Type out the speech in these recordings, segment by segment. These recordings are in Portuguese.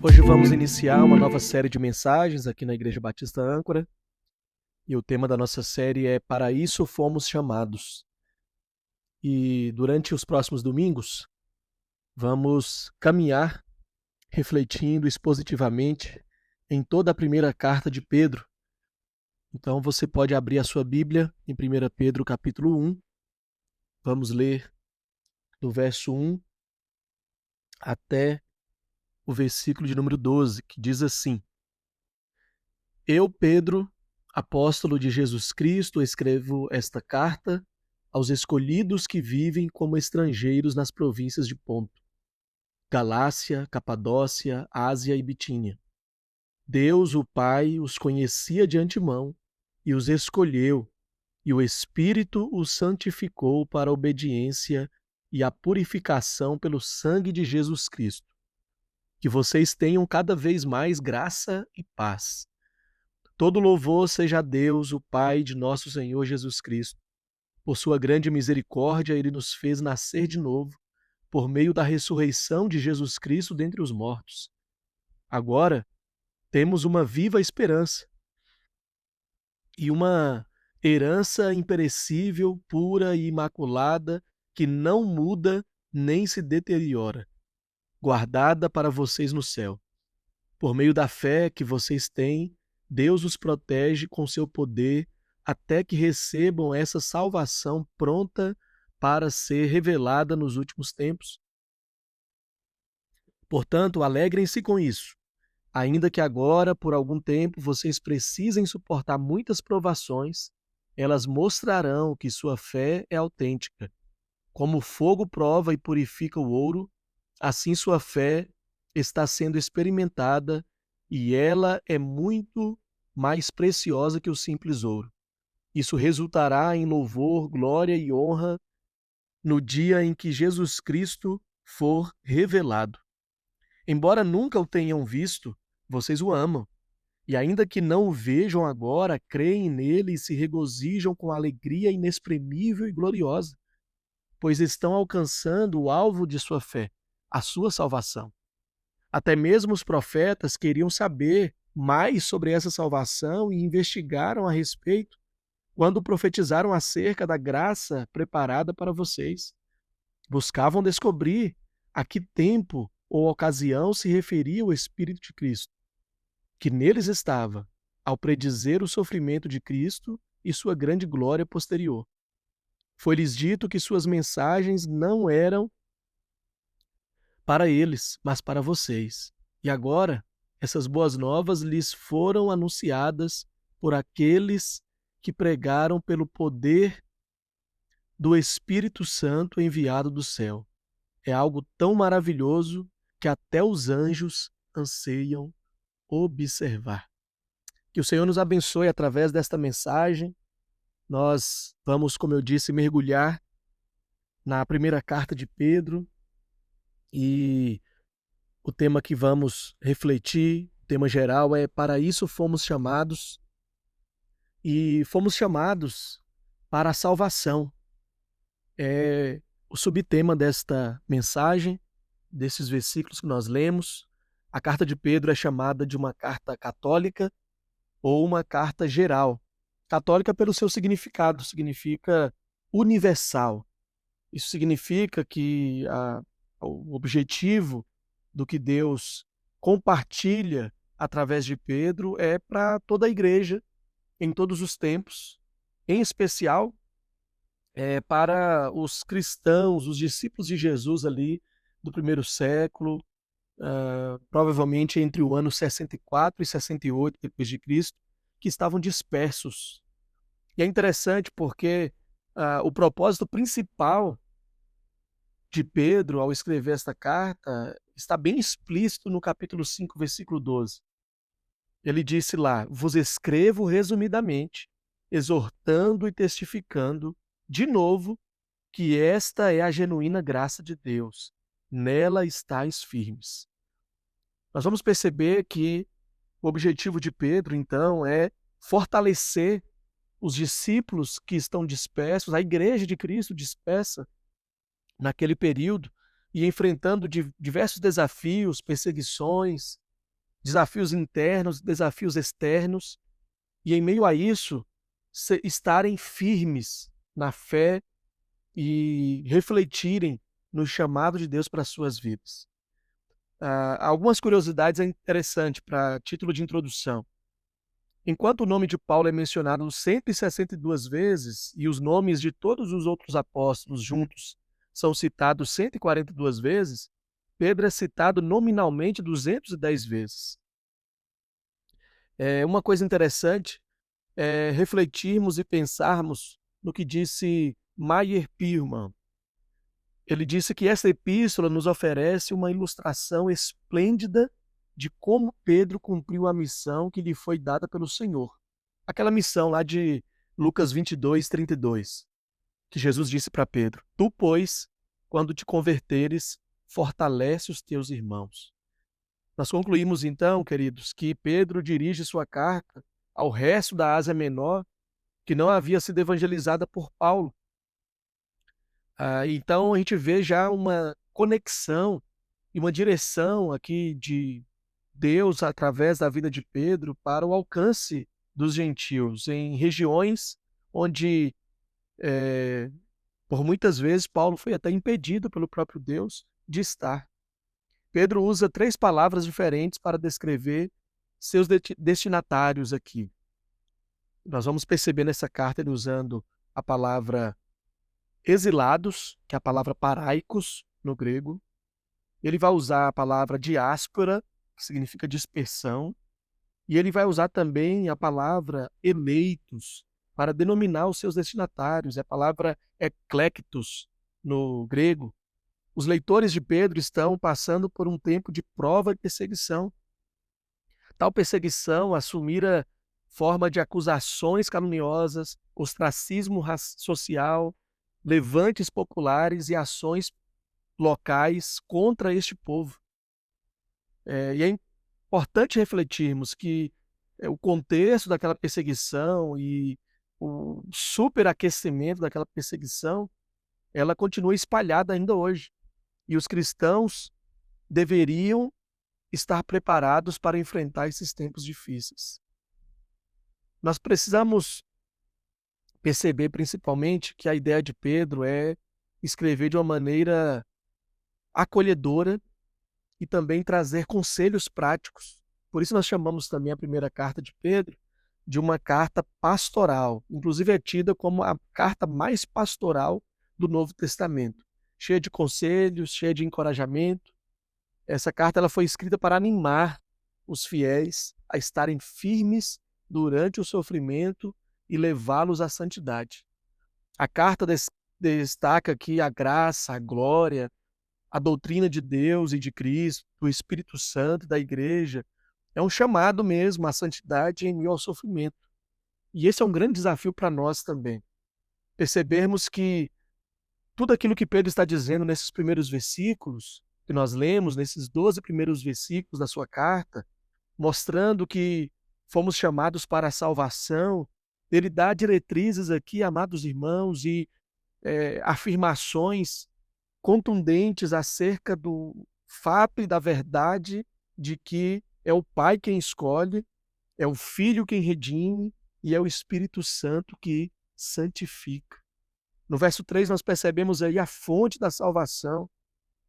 Hoje vamos iniciar uma nova série de mensagens aqui na Igreja Batista Âncora, e o tema da nossa série é Para Isso Fomos Chamados. E durante os próximos domingos, vamos caminhar refletindo expositivamente em toda a primeira carta de Pedro. Então você pode abrir a sua Bíblia em 1 Pedro capítulo 1. Vamos ler do verso 1 até o versículo de número 12, que diz assim: Eu, Pedro, apóstolo de Jesus Cristo, escrevo esta carta aos escolhidos que vivem como estrangeiros nas províncias de Ponto, Galácia, Capadócia, Ásia e Bitínia. Deus, o Pai, os conhecia de antemão e os escolheu, e o Espírito os santificou para a obediência e a purificação pelo sangue de Jesus Cristo. Que vocês tenham cada vez mais graça e paz. Todo louvor seja a Deus, o Pai de nosso Senhor Jesus Cristo. Por sua grande misericórdia, ele nos fez nascer de novo, por meio da ressurreição de Jesus Cristo dentre os mortos. Agora, temos uma viva esperança e uma herança imperecível, pura e imaculada, que não muda nem se deteriora, guardada para vocês no céu. Por meio da fé que vocês têm, Deus os protege com seu poder até que recebam essa salvação pronta para ser revelada nos últimos tempos. Portanto, alegrem-se com isso, ainda que agora, por algum tempo, vocês precisem suportar muitas provações, elas mostrarão que sua fé é autêntica. Como o fogo prova e purifica o ouro, assim sua fé está sendo experimentada e ela é muito mais preciosa que o simples ouro. Isso resultará em louvor, glória e honra no dia em que Jesus Cristo for revelado. Embora nunca o tenham visto, vocês o amam. E ainda que não o vejam agora, creem nele e se regozijam com alegria inexprimível e gloriosa, pois estão alcançando o alvo de sua fé, a sua salvação. Até mesmo os profetas queriam saber mais sobre essa salvação e investigaram a respeito quando profetizaram acerca da graça preparada para vocês. Buscavam descobrir a que tempo ou ocasião se referia o Espírito de Cristo, que neles estava, ao predizer o sofrimento de Cristo e sua grande glória posterior. Foi-lhes dito que suas mensagens não eram para eles, mas para vocês. E agora, essas boas novas lhes foram anunciadas por aqueles que pregaram pelo poder do Espírito Santo enviado do céu. É algo tão maravilhoso que até os anjos anseiam observar. Que o Senhor nos abençoe através desta mensagem. Nós vamos, como eu disse, mergulhar na primeira carta de Pedro, e o tema que vamos refletir, o tema geral é Para Isso Fomos Chamados, e fomos chamados para a salvação. É o subtema desta mensagem, desses versículos que nós lemos. A carta de Pedro é chamada de uma carta católica ou uma carta geral. Católica pelo seu significado, significa universal. Isso significa que o objetivo do que Deus compartilha através de Pedro é para toda a igreja, em todos os tempos, em especial para os cristãos, os discípulos de Jesus ali do primeiro século, provavelmente entre o ano 64 e 68 depois de Cristo, que estavam dispersos. E é interessante porque o propósito principal de Pedro, ao escrever esta carta, está bem explícito no capítulo 5, versículo 12. Ele disse lá: vos escrevo resumidamente, exortando e testificando, de novo, que esta é a genuína graça de Deus. Nela estáis firmes. Nós vamos perceber que o objetivo de Pedro, então, é fortalecer os discípulos que estão dispersos, a igreja de Cristo dispersa, naquele período e enfrentando diversos desafios, perseguições, desafios internos, desafios externos, e em meio a isso, estarem firmes na fé e refletirem no chamado de Deus para as suas vidas. Algumas curiosidades é interessante para título de introdução. Enquanto o nome de Paulo é mencionado 162 vezes e os nomes de todos os outros apóstolos juntos são citados 142 vezes, Pedro é citado nominalmente 210 vezes. Uma coisa interessante é refletirmos e pensarmos no que disse Meyer Pirman. Ele disse que essa epístola nos oferece uma ilustração esplêndida de como Pedro cumpriu a missão que lhe foi dada pelo Senhor. Aquela missão lá de Lucas 22, 32, que Jesus disse para Pedro: Tu, pois, quando te converteres, fortalece os teus irmãos. Nós concluímos então, queridos, que Pedro dirige sua carta ao resto da Ásia Menor, que não havia sido evangelizada por Paulo. Então a gente vê já uma conexão e uma direção aqui de Deus através da vida de Pedro para o alcance dos gentios em regiões onde, por muitas vezes, Paulo foi até impedido pelo próprio Deus de estar. Pedro usa 3 palavras diferentes para descrever seus destinatários aqui. Nós vamos perceber nessa carta ele usando a palavra exilados, que é a palavra paraikos no grego. Ele vai usar a palavra diáspora, que significa dispersão, e ele vai usar também a palavra eleitos para denominar os seus destinatários, é a palavra eclectos no grego. Os leitores de Pedro estão passando por um tempo de prova e perseguição. Tal perseguição assumira forma de acusações caluniosas, ostracismo social, levantes populares e ações locais contra este povo. E é importante refletirmos que o contexto daquela perseguição e o superaquecimento daquela perseguição, ela continua espalhada ainda hoje. E os cristãos deveriam estar preparados para enfrentar esses tempos difíceis. Nós precisamos perceber principalmente que a ideia de Pedro é escrever de uma maneira acolhedora e também trazer conselhos práticos. Por isso nós chamamos também a primeira carta de Pedro de uma carta pastoral. Inclusive é tida como a carta mais pastoral do Novo Testamento, cheia de conselhos, cheia de encorajamento. Essa carta ela foi escrita para animar os fiéis a estarem firmes durante o sofrimento e levá-los à santidade. A carta destaca aqui a graça, a glória, a doutrina de Deus e de Cristo, do Espírito Santo, da igreja. É um chamado mesmo à santidade em meio ao sofrimento. E esse é um grande desafio para nós também. Percebermos que tudo aquilo que Pedro está dizendo nesses primeiros versículos, que nós lemos, nesses 12 primeiros versículos da sua carta, mostrando que fomos chamados para a salvação, ele dá diretrizes aqui, amados irmãos, e afirmações contundentes acerca do fato e da verdade de que é o Pai quem escolhe, é o Filho quem redime e é o Espírito Santo que santifica. No verso 3 nós percebemos aí a fonte da salvação.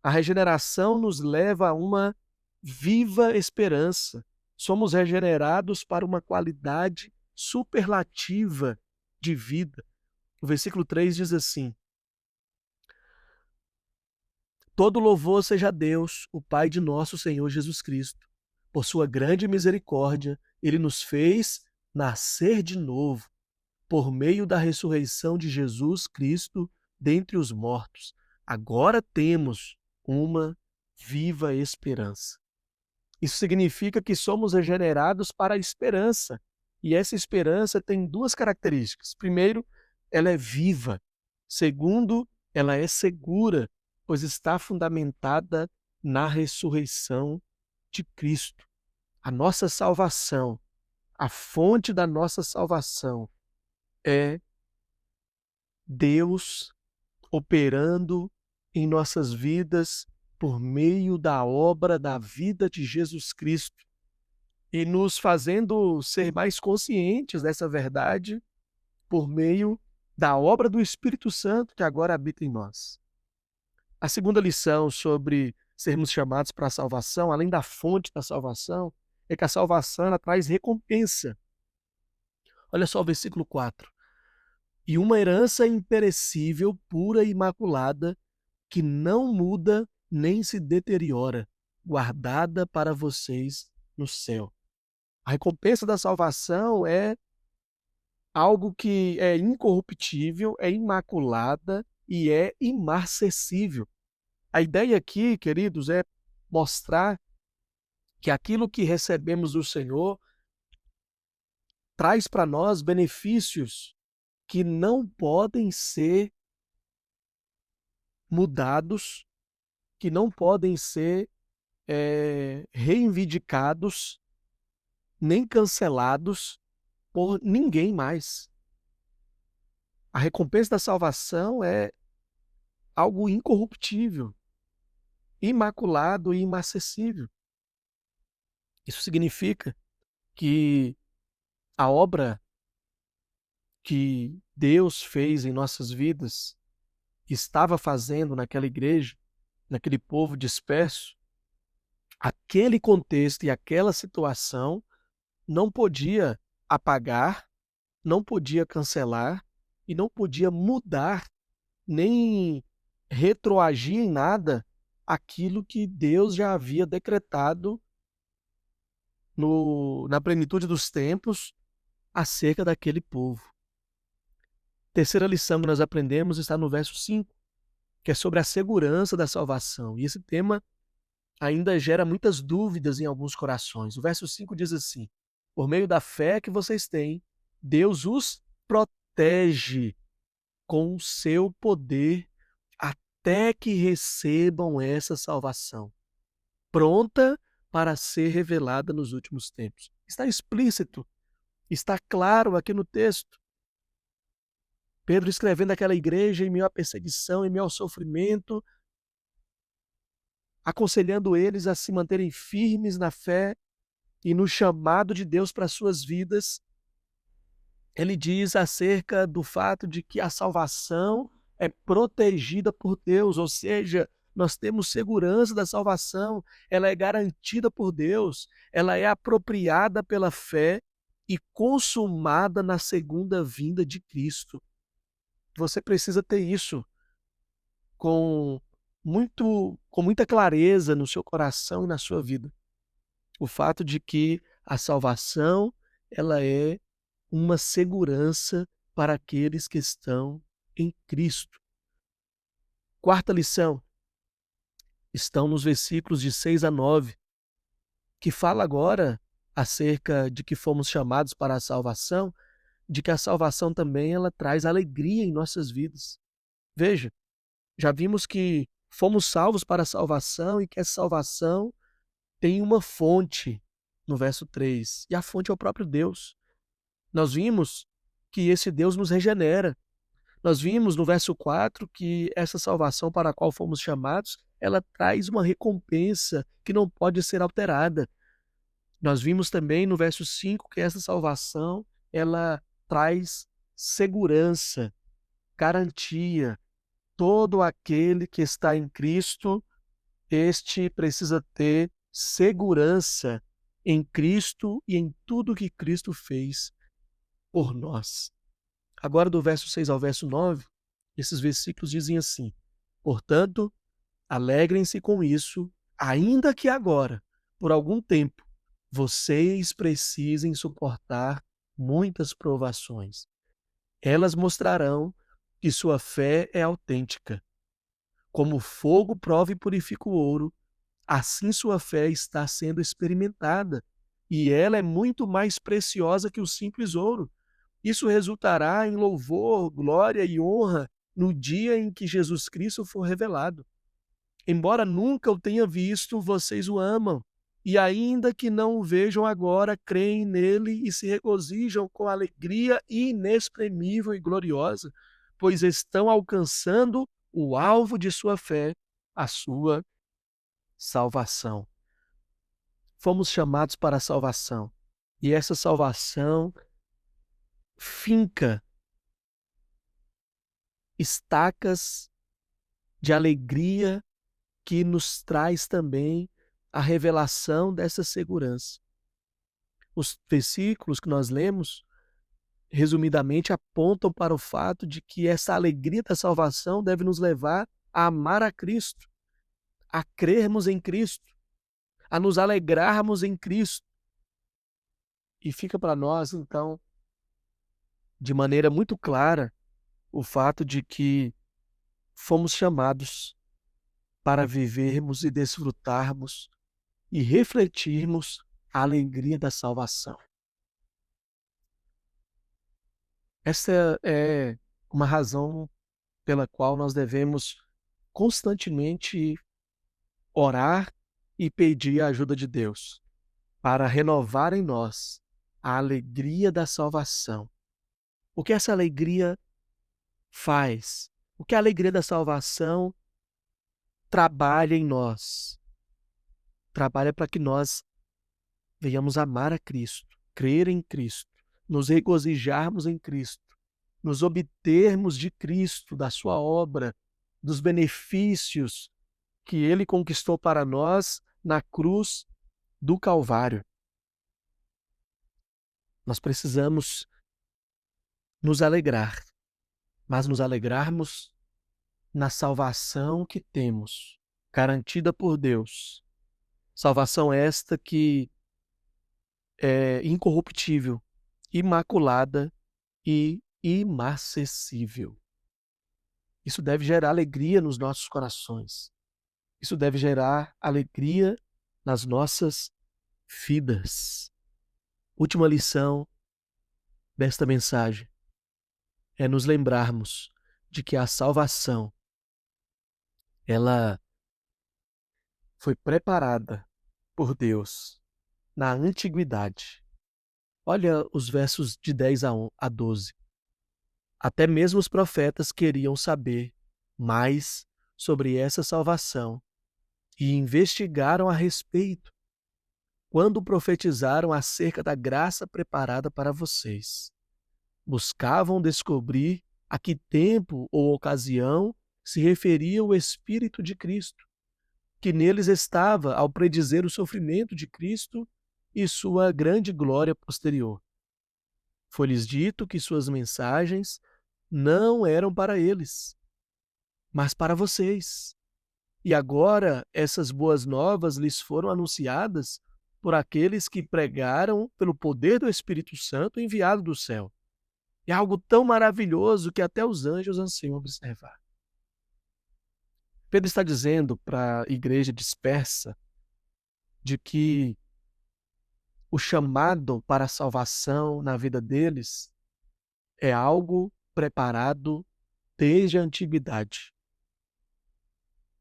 A regeneração nos leva a uma viva esperança. Somos regenerados para uma qualidade superlativa de vida. O versículo 3 diz assim: Todo louvor seja a Deus, o Pai de nosso Senhor Jesus Cristo. Por sua grande misericórdia, ele nos fez nascer de novo, por meio da ressurreição de Jesus Cristo dentre os mortos. Agora temos uma viva esperança. Isso significa que somos regenerados para a esperança. E essa esperança tem 2 características. Primeiro, ela é viva. Segundo, ela é segura, pois está fundamentada na ressurreição de Cristo. A nossa salvação, a fonte da nossa salvação é Deus operando em nossas vidas por meio da obra da vida de Jesus Cristo e nos fazendo ser mais conscientes dessa verdade por meio da obra do Espírito Santo que agora habita em nós. A segunda lição sobre sermos chamados para a salvação, além da fonte da salvação, é que a salvação ela traz recompensa. Olha só o versículo 4. E uma herança imperecível, pura e imaculada, que não muda nem se deteriora, guardada para vocês no céu. A recompensa da salvação é algo que é incorruptível, é imaculada e é imarcessível. A ideia aqui, queridos, é mostrar que aquilo que recebemos do Senhor traz para nós benefícios que não podem ser mudados, que não podem ser reivindicados, nem cancelados por ninguém mais. A recompensa da salvação é algo incorruptível, imaculado e inacessível. Isso significa que a obra que Deus fez em nossas vidas, estava fazendo naquela igreja, naquele povo disperso, aquele contexto e aquela situação não podia apagar, não podia cancelar e não podia mudar nem retroagir em nada aquilo que Deus já havia decretado na plenitude dos tempos acerca daquele povo. Terceira lição que nós aprendemos está no verso 5, que é sobre a segurança da salvação. E esse tema ainda gera muitas dúvidas em alguns corações. O verso 5 diz assim: por meio da fé que vocês têm, Deus os protege com o seu poder até que recebam essa salvação, pronta para ser revelada nos últimos tempos. Está explícito, está claro aqui no texto. Pedro escrevendo àquela igreja em meio à perseguição, em meio ao sofrimento, aconselhando eles a se manterem firmes na fé e no chamado de Deus para as suas vidas. Ele diz acerca do fato de que a salvação é protegida por Deus, ou seja, nós temos segurança da salvação, ela é garantida por Deus, ela é apropriada pela fé e consumada na segunda vinda de Cristo. Você precisa ter isso com muita clareza no seu coração e na sua vida. O fato de que a salvação, ela é uma segurança para aqueles que estão em Cristo. Quarta lição, estão nos versículos de 6 a 9, que fala agora acerca de que fomos chamados para a salvação, de que a salvação também ela traz alegria em nossas vidas. Veja, já vimos que fomos salvos para a salvação e que essa salvação tem uma fonte, no verso 3, e a fonte é o próprio Deus. Nós vimos que esse Deus nos regenera. Nós vimos no verso 4 que essa salvação para a qual fomos chamados, ela traz uma recompensa que não pode ser alterada. Nós vimos também no verso 5 que essa salvação, ela traz segurança, garantia. Todo aquele que está em Cristo, este precisa ter segurança em Cristo e em tudo que Cristo fez por nós. Agora, do verso 6 ao verso 9, esses versículos dizem assim: portanto, alegrem-se com isso, ainda que agora, por algum tempo, vocês precisem suportar muitas provações. Elas mostrarão que sua fé é autêntica. Como o fogo prova e purifica o ouro, assim sua fé está sendo experimentada, e ela é muito mais preciosa que o simples ouro. Isso resultará em louvor, glória e honra no dia em que Jesus Cristo for revelado. Embora nunca o tenha visto, vocês o amam, e ainda que não o vejam agora, creem nele e se regozijam com alegria inexprimível e gloriosa, pois estão alcançando o alvo de sua fé, a sua salvação. Fomos chamados para a salvação. E essa salvação finca estacas de alegria que nos traz também a revelação dessa segurança. Os versículos que nós lemos, resumidamente, apontam para o fato de que essa alegria da salvação deve nos levar a amar a Cristo, a crermos em Cristo, a nos alegrarmos em Cristo. E fica para nós, então, de maneira muito clara, o fato de que fomos chamados para vivermos e desfrutarmos e refletirmos a alegria da salvação. Essa é uma razão pela qual nós devemos constantemente orar e pedir a ajuda de Deus para renovar em nós a alegria da salvação. O que essa alegria faz? O que a alegria da salvação trabalha em nós? Trabalha para que nós venhamos amar a Cristo, crer em Cristo, nos regozijarmos em Cristo, nos obtermos de Cristo, da sua obra, dos benefícios que ele conquistou para nós na cruz do Calvário. Nós precisamos nos alegrar, mas nos alegrarmos na salvação que temos, garantida por Deus. Salvação esta que é incorruptível, imaculada e inacessível. Isso deve gerar alegria nos nossos corações. Isso deve gerar alegria nas nossas vidas. Última lição desta mensagem é nos lembrarmos de que a salvação, ela foi preparada por Deus na antiguidade. Olha os versos de 10 a 12. Até mesmo os profetas queriam saber mais sobre essa salvação e investigaram a respeito quando profetizaram acerca da graça preparada para vocês. Buscavam descobrir a que tempo ou ocasião se referia o Espírito de Cristo, que neles estava ao predizer o sofrimento de Cristo e sua grande glória posterior. Foi-lhes dito que suas mensagens não eram para eles, mas para vocês. E agora essas boas novas lhes foram anunciadas por aqueles que pregaram pelo poder do Espírito Santo enviado do céu. É algo tão maravilhoso que até os anjos anseiam observar. Pedro está dizendo para a igreja dispersa de que o chamado para a salvação na vida deles é algo preparado desde a antiguidade.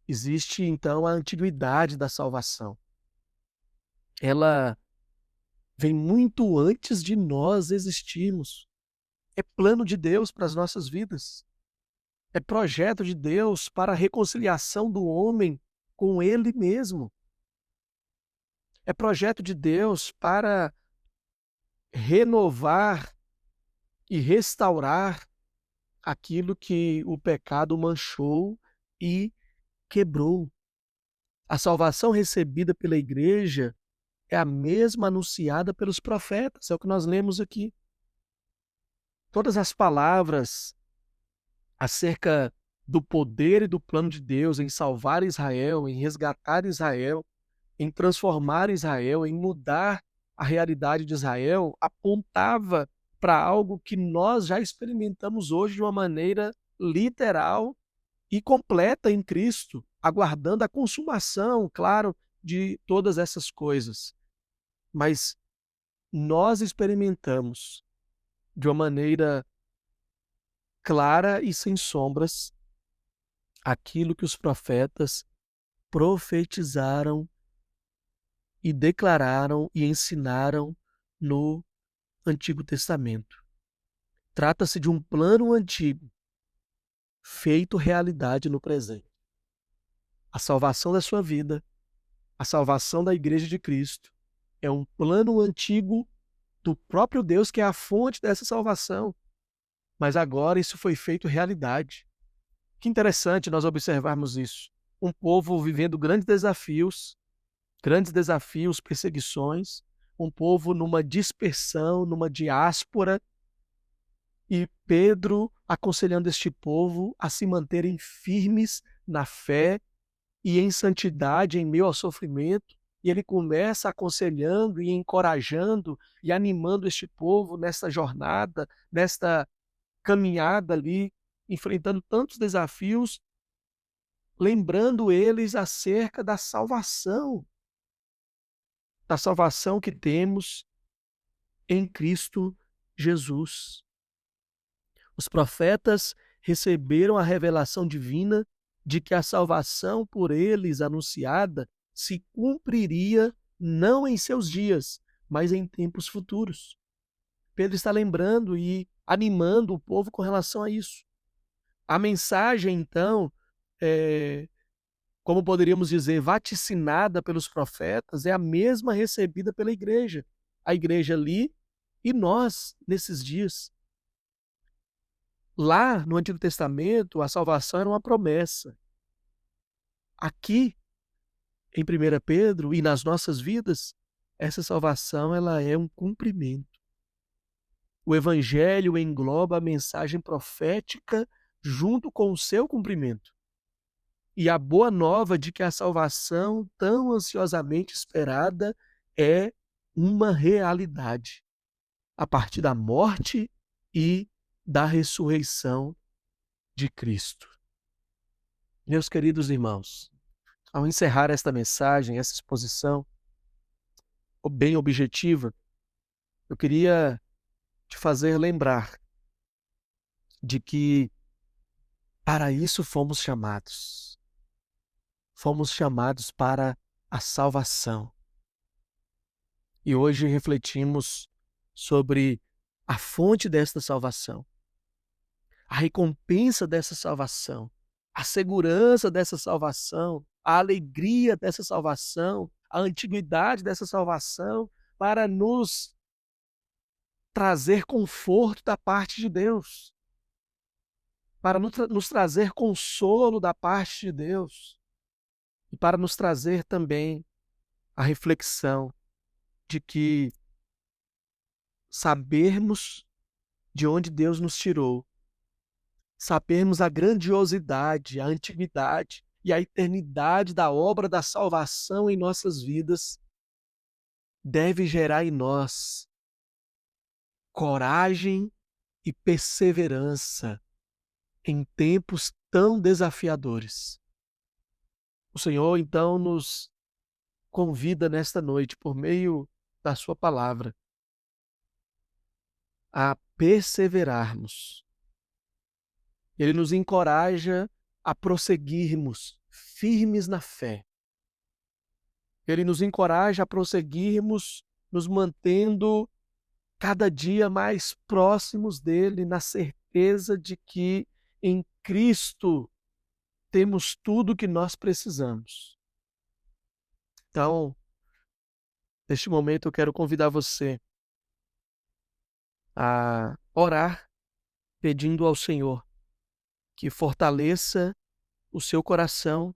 Existe, então, a antiguidade da salvação. Ela vem muito antes de nós existirmos. É plano de Deus para as nossas vidas. É projeto de Deus para a reconciliação do homem com Ele mesmo. É projeto de Deus para renovar e restaurar aquilo que o pecado manchou e quebrou. A salvação recebida pela igreja é a mesma anunciada pelos profetas, é o que nós lemos aqui. Todas as palavras acerca do poder e do plano de Deus em salvar Israel, em resgatar Israel, em transformar Israel, em mudar a realidade de Israel, apontava para algo que nós já experimentamos hoje de uma maneira literal e completa em Cristo, aguardando a consumação, claro, de todas essas coisas. Mas nós experimentamos de uma maneira clara e sem sombras aquilo que os profetas profetizaram e declararam e ensinaram no Antigo Testamento. Trata-se de um plano antigo feito realidade no presente. A salvação da sua vida, a salvação da Igreja de Cristo, é um plano antigo do próprio Deus que é a fonte dessa salvação. Mas agora isso foi feito realidade. Que interessante nós observarmos isso. Um povo vivendo grandes desafios, perseguições, um povo numa dispersão, numa diáspora, e Pedro aconselhando este povo a se manterem firmes na fé e em santidade em meio ao sofrimento. E ele começa aconselhando e encorajando e animando este povo nesta jornada, nesta caminhada ali, enfrentando tantos desafios, lembrando eles acerca da salvação que temos em Cristo Jesus. Os profetas receberam a revelação divina de que a salvação por eles anunciada se cumpriria não em seus dias, mas em tempos futuros. Pedro está lembrando e animando o povo com relação a isso. A mensagem, então, como poderíamos dizer, vaticinada pelos profetas, é a mesma recebida pela igreja. A igreja ali e nós, nesses dias. Lá no Antigo Testamento, a salvação era uma promessa. Aqui, em 1 Pedro e nas nossas vidas, essa salvação ela é um cumprimento. O Evangelho engloba a mensagem profética junto com o seu cumprimento. E a boa nova de que a salvação tão ansiosamente esperada é uma realidade a partir da morte e da ressurreição de Cristo. Meus queridos irmãos, ao encerrar esta mensagem, essa exposição bem objetiva, eu queria te fazer lembrar de que para isso fomos chamados. Fomos chamados para a salvação. E hoje refletimos sobre a fonte desta salvação, a recompensa dessa salvação, a segurança dessa salvação, a alegria dessa salvação, a antiguidade dessa salvação, para nos trazer conforto da parte de Deus, para nos trazer consolo da parte de Deus e para nos trazer também a reflexão de que sabermos de onde Deus nos tirou, sabermos a grandiosidade, a antiguidade e a eternidade da obra da salvação em nossas vidas, deve gerar em nós coragem e perseverança em tempos tão desafiadores. O Senhor, então, nos convida nesta noite, por meio da sua palavra, a perseverarmos. Ele nos encoraja a prosseguirmos firmes na fé. Ele nos encoraja a prosseguirmos nos mantendo cada dia mais próximos dele, na certeza de que em Cristo temos tudo o que nós precisamos. Então, neste momento eu quero convidar você a orar pedindo ao Senhor que fortaleça o seu coração,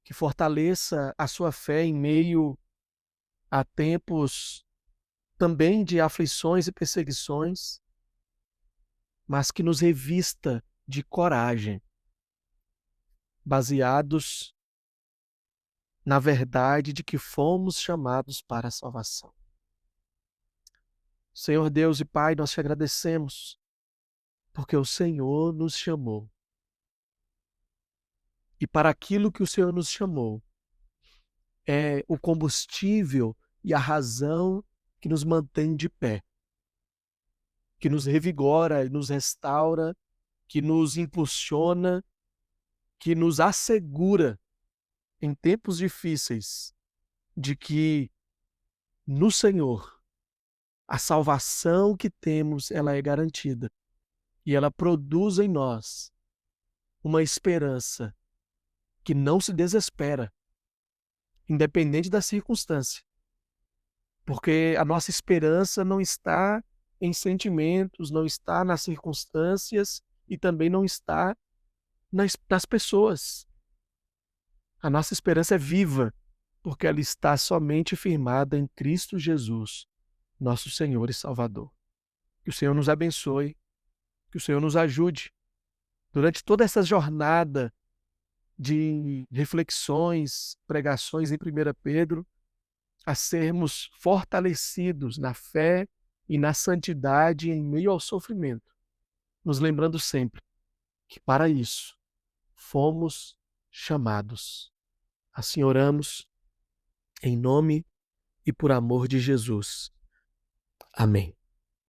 que fortaleça a sua fé em meio a tempos também de aflições e perseguições, mas que nos revista de coragem, baseados na verdade de que fomos chamados para a salvação. Senhor Deus e Pai, nós te agradecemos, porque o Senhor nos chamou. E para aquilo que o Senhor nos chamou, é o combustível e a razão que nos mantém de pé, que nos revigora e nos restaura, que nos impulsiona, que nos assegura em tempos difíceis de que no Senhor a salvação que temos ela é garantida e ela produz em nós uma esperança que não se desespera, independente da circunstância, porque a nossa esperança não está em sentimentos, não está nas circunstâncias e também não está nas pessoas. A nossa esperança é viva, porque ela está somente firmada em Cristo Jesus, nosso Senhor e Salvador. Que o Senhor nos abençoe, que o Senhor nos ajude durante toda essa jornada de reflexões, pregações em 1 Pedro, a sermos fortalecidos na fé e na santidade em meio ao sofrimento, nos lembrando sempre que para isso fomos chamados. Assim oramos, em nome e por amor de Jesus. Amém.